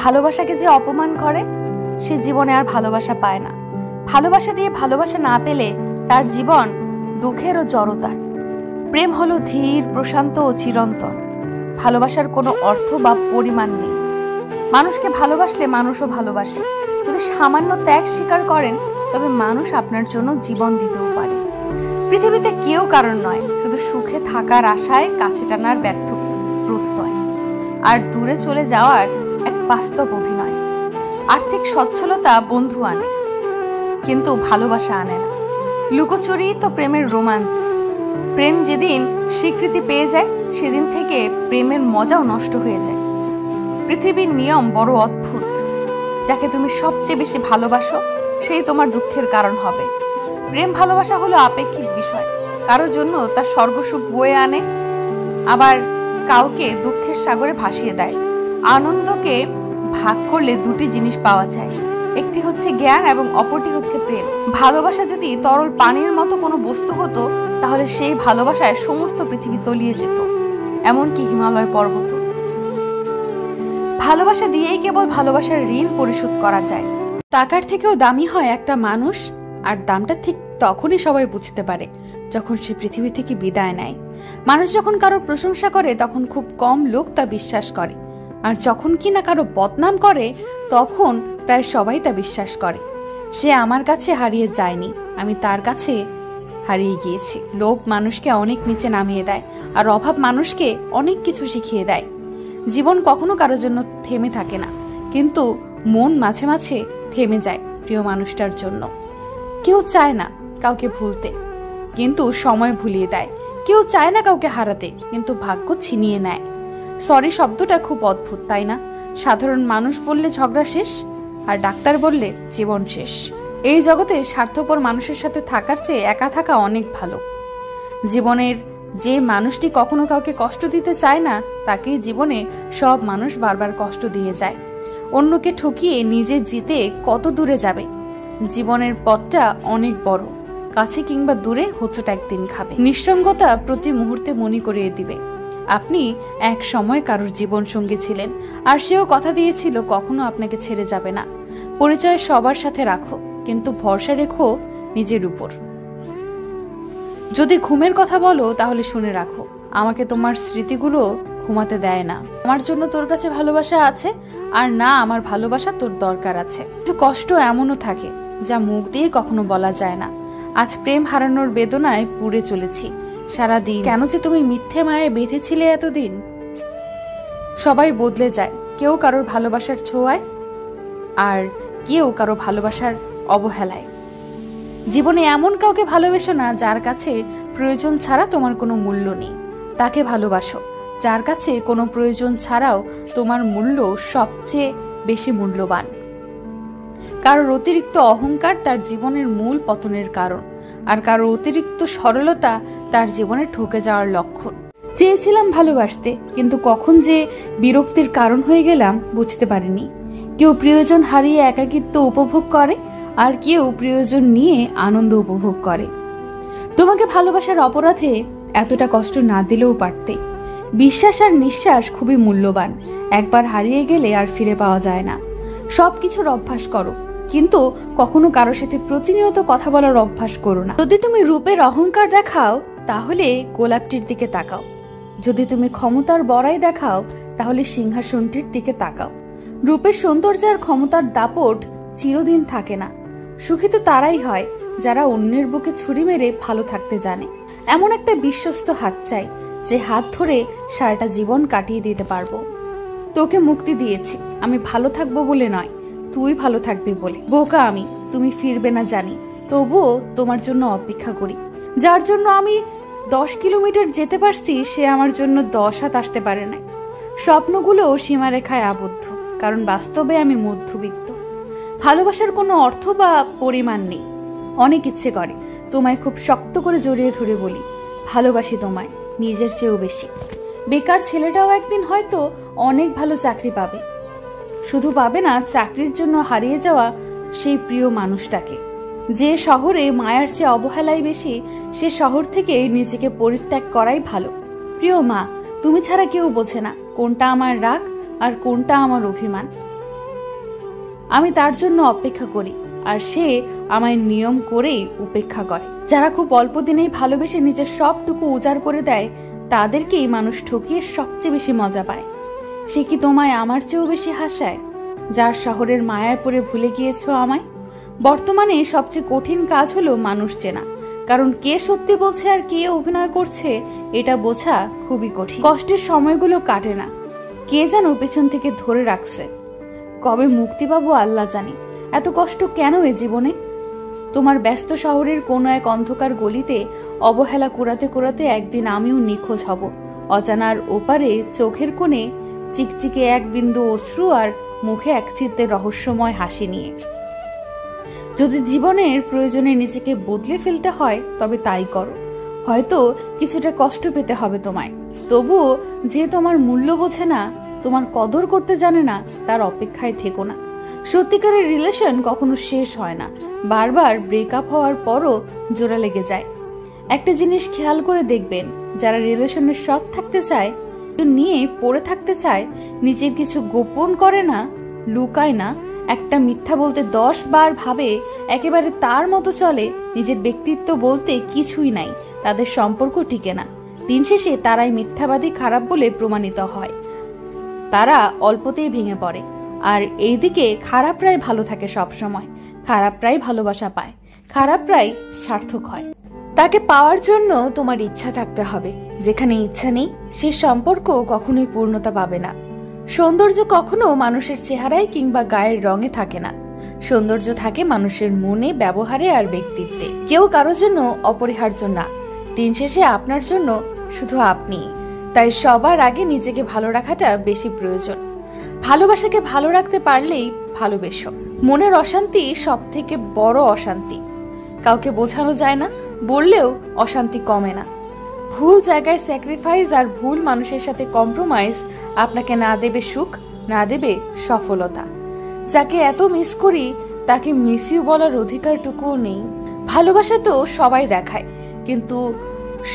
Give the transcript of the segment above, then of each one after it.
ভালোবাসাকে যে অপমান করে সে জীবনে আর ভালোবাসা পায় না। ভালোবাসা দিয়ে ভালোবাসা না পেলে তার জীবন দুঃখের ও জড়তার। প্রেম হলো ধীর, প্রশান্ত ও চিরন্তন। ভালোবাসার কোনো অর্থ বা পরিমাণ নেই। মানুষকে ভালোবাসলে মানুষও ভালোবাসে। যদি সামান্য ত্যাগ স্বীকার করেন তবে মানুষ আপনার জন্য জীবন দিতেও পারে। পৃথিবীতে কেউ কারণ নয়, শুধু সুখে থাকার আশায় কাছে টানার ব্যর্থ প্রত্যয় আর দূরে চলে যাওয়ার এক বাস্তব অভিনয়। আর্থিক সচ্ছলতা বন্ধু আনে, কিন্তু ভালোবাসা আনে না। লুকোচুরি তো প্রেমের রোমান্স। প্রেম যেদিন স্বীকৃতি পেয়ে যায় সেদিন থেকে প্রেমের মজাও নষ্ট হয়ে যায়। পৃথিবীর নিয়ম বড় অদ্ভুত। যাকে তুমি সবচেয়ে বেশি ভালোবাসো সেই তোমার দুঃখের কারণ হবে। প্রেম ভালোবাসা হলো আপেক্ষিক বিষয়। কারো জন্য তার স্বর্গসুখ বয়ে আনে, আবার কাউকে দুঃখের সাগরে ভাসিয়ে দেয়। আনন্দকে ভাগ করলে দুটি জিনিস পাওয়া যায়, একটি হচ্ছে জ্ঞান এবং অপরটি হচ্ছে প্রেম। ভালোবাসা যদি তরল পানির মতো কোনো বস্তু হতো তাহলে সেই ভালোবাসায় সমস্ত পৃথিবী তলিয়ে যেত, এমনকি হিমালয় পর্বত। ভালোবাসা দিয়েই কেবল ভালোবাসার ঋণ পরিশোধ করা যায়। টাকার থেকেও দামি হয় একটা মানুষ, আর দামটা ঠিক তখনই সবাই বুঝতে পারে যখন সে পৃথিবী থেকে বিদায় নেয়। মানুষ যখন কারো প্রশংসা করে তখন খুব কম লোক তা বিশ্বাস করে, আর যখন কিনা কারো বদনাম করে তখন প্রায় সবাই তা বিশ্বাস করে। সে আমার কাছে হারিয়ে যায়নি, আমি তার কাছে হারিয়ে গিয়েছি। লোভ মানুষকে অনেক নিচে নামিয়ে দেয়, আর অভাব মানুষকে অনেক কিছু শিখিয়ে দেয়। জীবন কখনো কারো জন্য থেমে থাকে না, কিন্তু মন মাঝে মাঝে থেমে যায় প্রিয় মানুষটার জন্য। কেউ চায় না কাউকে ভুলতে, কিন্তু সময় ভুলিয়ে দেয়। কেউ চায় না কাউকে হারাতে, কিন্তু ভাগ্য ছিনিয়ে নেয়। সরি শব্দটা খুব অদ্ভুত, তাই না? সাধারণ মানুষ বললে ঝগড়া শেষ, আর ডাক্তার বললে জীবন শেষ। এই জগতে স্বার্থপর মানুষের সাথে থাকার চেয়ে একা থাকা অনেক ভালো। জীবনের যে মানুষটি কখনো কাউকে কষ্ট দিতে চায় না তাকে জীবনে সব মানুষ বারবার কষ্ট দিয়ে যায়। অন্যকে ঠকিয়ে নিজে জিতে কত দূরে যাবে? জীবনের পথটা অনেক বড়, কাছে কিংবা দূরে হোঁচট একদিন খাবে। নিঃসঙ্গতা প্রতি মুহূর্তে মনে করিয়ে দিবে আপনি এক সময় কারোর জীবন সঙ্গী ছিলেন, আর সেও কথা দিয়েছিল কখনো আপনাকে ছেড়ে যাবে না। পরিচয় সবার সাথে রাখো, কিন্তু ভরসা রেখো নিজের উপর। যদি ঘুমের কথা বলো তাহলে শুনে রাখো, আমাকে তোমার স্মৃতিগুলো ঘুমাতে দেয় না। আমার জন্য তোর কাছে ভালোবাসা আছে, আর না আমার ভালোবাসা তোর দরকার আছে। কিছু কষ্ট এমনও থাকে যা মুখ দিয়ে কখনো বলা যায় না। আজ প্রেম হারানোর বেদনায় পুড়ে চলেছি সারাদিন। কেন যে তুমি মিথ্যে মায়ে বেঁধেছিলে এতদিন? সবাই বদলে যায়, কেউ কারোর ভালোবাসার ছোঁয়ায়, আর কেউ কারো ভালোবাসার অবহেলায়। জীবনে এমন কাউকে ভালোবেসো না যার কাছে প্রয়োজন ছাড়া তোমার কোনো মূল্য নেই। তাকে ভালোবাসো যার কাছে কোনো প্রয়োজন ছাড়াও তোমার মূল্য সবচেয়ে বেশি মূল্যবান। কারোর অতিরিক্ত অহংকার তার জীবনের মূল পতনের কারণ, আর কারোর অতিরিক্ত সরলতা তার জীবনে ঠকে যাওয়ার লক্ষণ। চেয়েছিলাম ভালোবাসতে, কিন্তু কখন যে বিরক্তির কারণ হয়ে গেলাম বুঝতে পারিনি। কেউ প্রিয়জন হারিয়ে একাকিত্ব উপভোগ করে, আর কেউ প্রিয়জন নিয়ে আনন্দ উপভোগ করে। তোমাকে ভালোবাসার অপরাধে এতটা কষ্ট না দিলেও পারতে। বিশ্বাস আর নিঃশ্বাস খুবই মূল্যবান, একবার হারিয়ে গেলে আর ফিরে পাওয়া যায় না। সবকিছুর অভ্যাস করো, কিন্তু কখনো কারোর সাথে প্রতিনিয়ত কথা বলার অভ্যাস করো না। যদি তুমি রূপের অহংকার দেখাও তাহলে গোলাপটির দিকে তাকাও। যদি তুমি ক্ষমতার বড়াই দেখাও তাহলে সিংহাসনটির দিকে তাকাও। রূপের সৌন্দর্য আর ক্ষমতার দাপট চিরদিন থাকে না। সুখী তো তারাই হয় যারা অন্যের বুকে ছুরি মেরে ভালো থাকতে জানে। এমন একটা বিশ্বস্ত হাত চাই যে হাত ধরে সারাটা জীবন কাটিয়ে দিতে পারবো। তোকে মুক্তি দিয়েছি আমি ভালো থাকবো বলে নয়, তুই ভালো থাকবি বলে। বোকা আমি, তুমি ফিরবে না জানি, তবুও তোমার জন্য অপেক্ষা করি। যার জন্য আমি 10 কিলোমিটার যেতে পারছি সে আমার জন্য 10 হাত আসতে পারে নাই। স্বপ্নগুলো সীমারেখায় আবদ্ধ, কারণ বাস্তবে আমি মধ্যবিত্ত। ভালোবাসার কোনো অর্থ বা পরিমাণ নেই। অনেক ইচ্ছে করে তোমায় খুব শক্ত করে জড়িয়ে ধরে বলি ভালোবাসি তোমায় নিজের চেয়েও বেশি। বেকার ছেলেটাও একদিন হয়তো অনেক ভালো চাকরি পাবে, শুধু পাবে না চাকরির জন্য হারিয়ে যাওয়া সেই প্রিয় মানুষটাকে। যে শহরে মায়ার চেয়ে অবহেলাই বেশি সে শহর থেকে নিজেকে পরিত্যাগ করাই ভালো। প্রিয় মা, তুমি ছাড়া কেউ বোঝে না কোনটা আমার রাগ আর কোনটা আমার অভিমান। আমি তার জন্য অপেক্ষা করি, আর সে আমায় নিয়ম করেই উপেক্ষা করে। যারা খুব অল্প দিনেই ভালোবেসে নিজের সবটুকু উজাড় করে দেয়, তাদেরকেই মানুষ ঠকিয়ে সবচেয়ে বেশি মজা পায়। সে কি তোমায় আমার চেয়েও বেশি হাসায়, যার শহরের মায়ায় পড়ে ভুলে গিয়েছো আমায়? বর্তমানে সবচেয়ে কঠিন কাজ হলো মানুষ চেনা, কারণ কে সত্যি বলছে আর কে অভিনয় করছে এটা বোঝা খুবই কঠিন। কষ্টের সময়গুলো কাটে না, কে যেন পেছন থেকে ধরে রাখছে। কবে মুক্তি পাবো আল্লাহ জানি। এত কষ্ট কেন এ জীবনে? তোমার ব্যস্ত শহরের কোনো এক অন্ধকার গলিতে অবহেলা কুড়াতে কুড়াতে একদিন আমিও নিখোঁজ হব, অজানার ওপারে চোখের কোণে চিকচিকে এক বিন্দু অশ্রু আর মুখে এক চিত্তে রহস্যময় হাসি নিয়ে। যদি জীবনের প্রয়োজনে নিজেকে বদলে ফেলতে হয় তবে তাই করো। হয়তো কিছুটা কষ্ট পেতে হবে তোমায়, তবুও যে তোমার মূল্য বোঝে না, তোমার কদর করতে জানে না, তার অপেক্ষায় থেকো না। সত্যিকারের রিলেশন কখনো শেষ হয় না, বারবার ব্রেকআপ হওয়ার পরও জোড়া লেগে যায়। একটা জিনিস খেয়াল করে দেখবেন, যারা রিলেশনে সৎ থাকতে চায়, নিয়ে পড়ে থাকতে চায়, নিজের কিছু গোপন করে না, লুকায় না, একটা মিথ্যা বলতে 10 বার ভাবে, একেবারে তার মতো চলে, নিজের ব্যক্তিত্ব বলতে কিছুই নাই, তাদের সম্পর্ক টিকে না। দিন শেষে তারাই মিথ্যাবাদী, খারাপ বলে প্রমাণিত হয়। তারা অল্পতেই ভেঙে পড়ে, আর এইদিকে খারাপরাই ভালো থাকে সব সময়। খারাপরাই ভালোবাসা পায়, খারাপরাই সার্থক হয়। তাকে পাওয়ার জন্য তোমার ইচ্ছা থাকতে হবে। যেখানে ইচ্ছা নেই, সে সম্পর্ক কখনোই পূর্ণতা পাবে না। সৌন্দর্য কখনো মানুষের চেহারায় কিংবা গায়ের রঙে থাকে না। সৌন্দর্য থাকে মানুষের মনে, ব্যবহারে আর ব্যক্তিত্বে। কেউ কারোর জন্য অপরিহার্য না, দিন শেষে আপনার জন্য শুধু আপনি। তাই সবার আগে নিজেকে ভালো রাখাটা বেশি প্রয়োজন। ভালোবাসাকে ভালো রাখতে পারলেই ভালোবেসো। মনের অশান্তি সব থেকে বড় অশান্তি। কাউকে বোঝানো যায় না, বললেও অশান্তি কমে না। ভুল জায়গায় স্যাক্রিফাইস আর ভুল মানুষের সাথে কম্প্রোমাইজ আপনাকে না দেবে সুখ, না দেবে সফলতা। যাকে এত মিস করি তাকে মিস ইউ বলার অধিকারটুকুও নেই। ভালোবাসা তো সবাই দেখায়, কিন্তু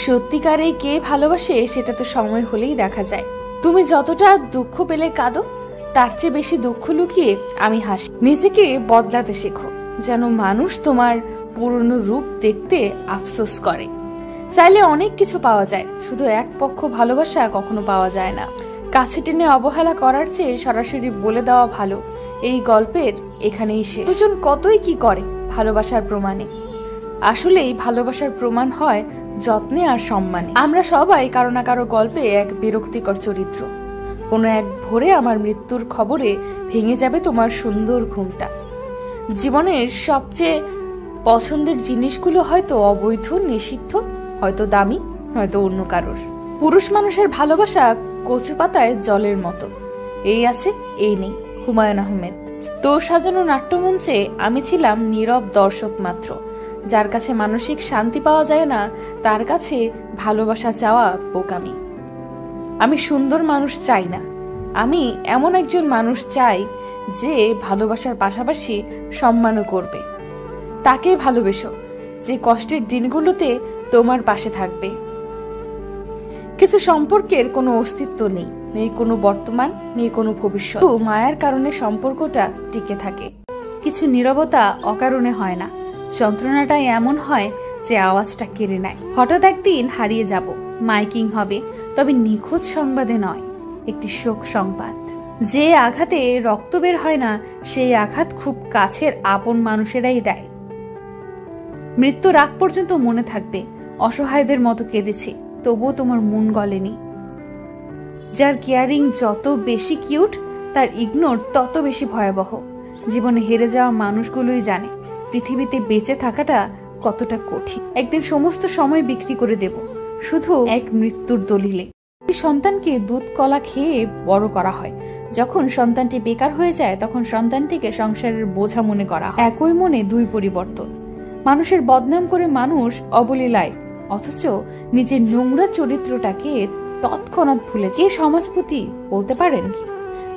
সত্যিকারে কে ভালোবাসে সেটা তো সময় হলেই দেখা যায়। তুমি যতটা দুঃখ পেলে কাঁদো, তার চেয়ে বেশি দুঃখ লুকিয়ে আমি হাসি। নিজেকে বদলাতে শেখো, যেন মানুষ তোমার পুরনো রূপ দেখতে আফসোস করে। চাইলে অনেক কিছু পাওয়া যায়, শুধু এক পক্ষ ভালোবাসা কখনো পাওয়া যায় না। কাছে টেনে অবহেলা করার চেয়ে সরাসরি বলে দেওয়া ভালো, এই গল্পের এখানেই শেষ। দুজন কতই কি করে ভালোবাসার প্রমাণে। আসলেই ভালোবাসার প্রমাণ হয় যত্নে আর সম্মানে। আমরা সবাই কারো না কারো গল্পে এক বিরক্তিকর চরিত্র। কোনো এক ভোরে আমার মৃত্যুর খবরে ভেঙে যাবে তোমার সুন্দর ঘুমটা। জীবনের সবচেয়ে পছন্দের জিনিসগুলো হয়তো অবৈধ, নিষিদ্ধ, হয়তো দামি, হয়তো অন্য কারোর। পুরুষ মানুষের ভালোবাসা কচু পাতায় জলের মতো, এই আছে এই নেই। হুমায়ুন আহমেদ। তোর সাজানো নাট্যমঞ্চে আমি ছিলাম নীরব দর্শক মাত্র। যার কাছে মানসিক শান্তি পাওয়া যায় না, তার কাছে ভালোবাসা চাওয়া বোকামি। আমি সুন্দর মানুষ চাই না, আমি এমন একজন মানুষ চাই যে ভালোবাসার পাশাপাশি সম্মানও করবে। তাকে ভালোবেসো, যে কষ্টের দিনগুলোতে তোমার পাশে থাকবে। কিছু সম্পর্কের কোনো অস্তিত্ব নেই, নেই কোনো বর্তমান, নেই কোনো ভবিষ্যৎ। মায়ার কারণে সম্পর্কটা টিকে থাকে। কিছু নীরবতা অকারণে হয় না, যন্ত্রণাটাই এমন হয় যে আওয়াজটা কেড়ে নেয়। হঠাৎ একদিন হারিয়ে যাব, মাইকিং হবে, তবে নিখোঁজ সংবাদে নয়, একটি শোক সংবাদ। যে আঘাতে রক্ত বের হয় না, সেই আঘাত খুব কাছের আপন মানুষেরাই দেয়। মৃত্যুর আগ পর্যন্ত মনে থাকবে, অসহায়দের মতো কেঁদেছি, তবুও তোমার মন গলেনি। যার কেয়ারিং যত বেশি কিউট, তার ইগনোর তত বেশি ভয়াবহ। জীবনে হেরে যাওয়া মানুষগুলোই জানে পৃথিবীতে বেঁচে থাকাটা কতটা কঠিন। একদিন সমস্ত সময় বিক্রি করে দেব শুধু এক মৃত্যুর দলিলে। সন্তানকে দুধ কলা খেয়ে বড় করা হয়। যখন সন্তানটি বেকার হয়ে যায়, তখন সন্তানটিকে সংসারের বোঝা মনে করা হয়। একই মনে দুই পরিবর্তন। মানুষের বদনাম করে মানুষ অবলীলায়, অথচ নিজের নোংরা চরিত্রটাকে তৎক্ষণাৎ ভুলে যে সমাজপতি বলতে পারেন কি?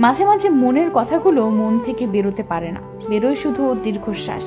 মাঝে মাঝে মনের কথাগুলো মন থেকে বেরোতে পারে না, বেরোয় শুধু দীর্ঘশ্বাস।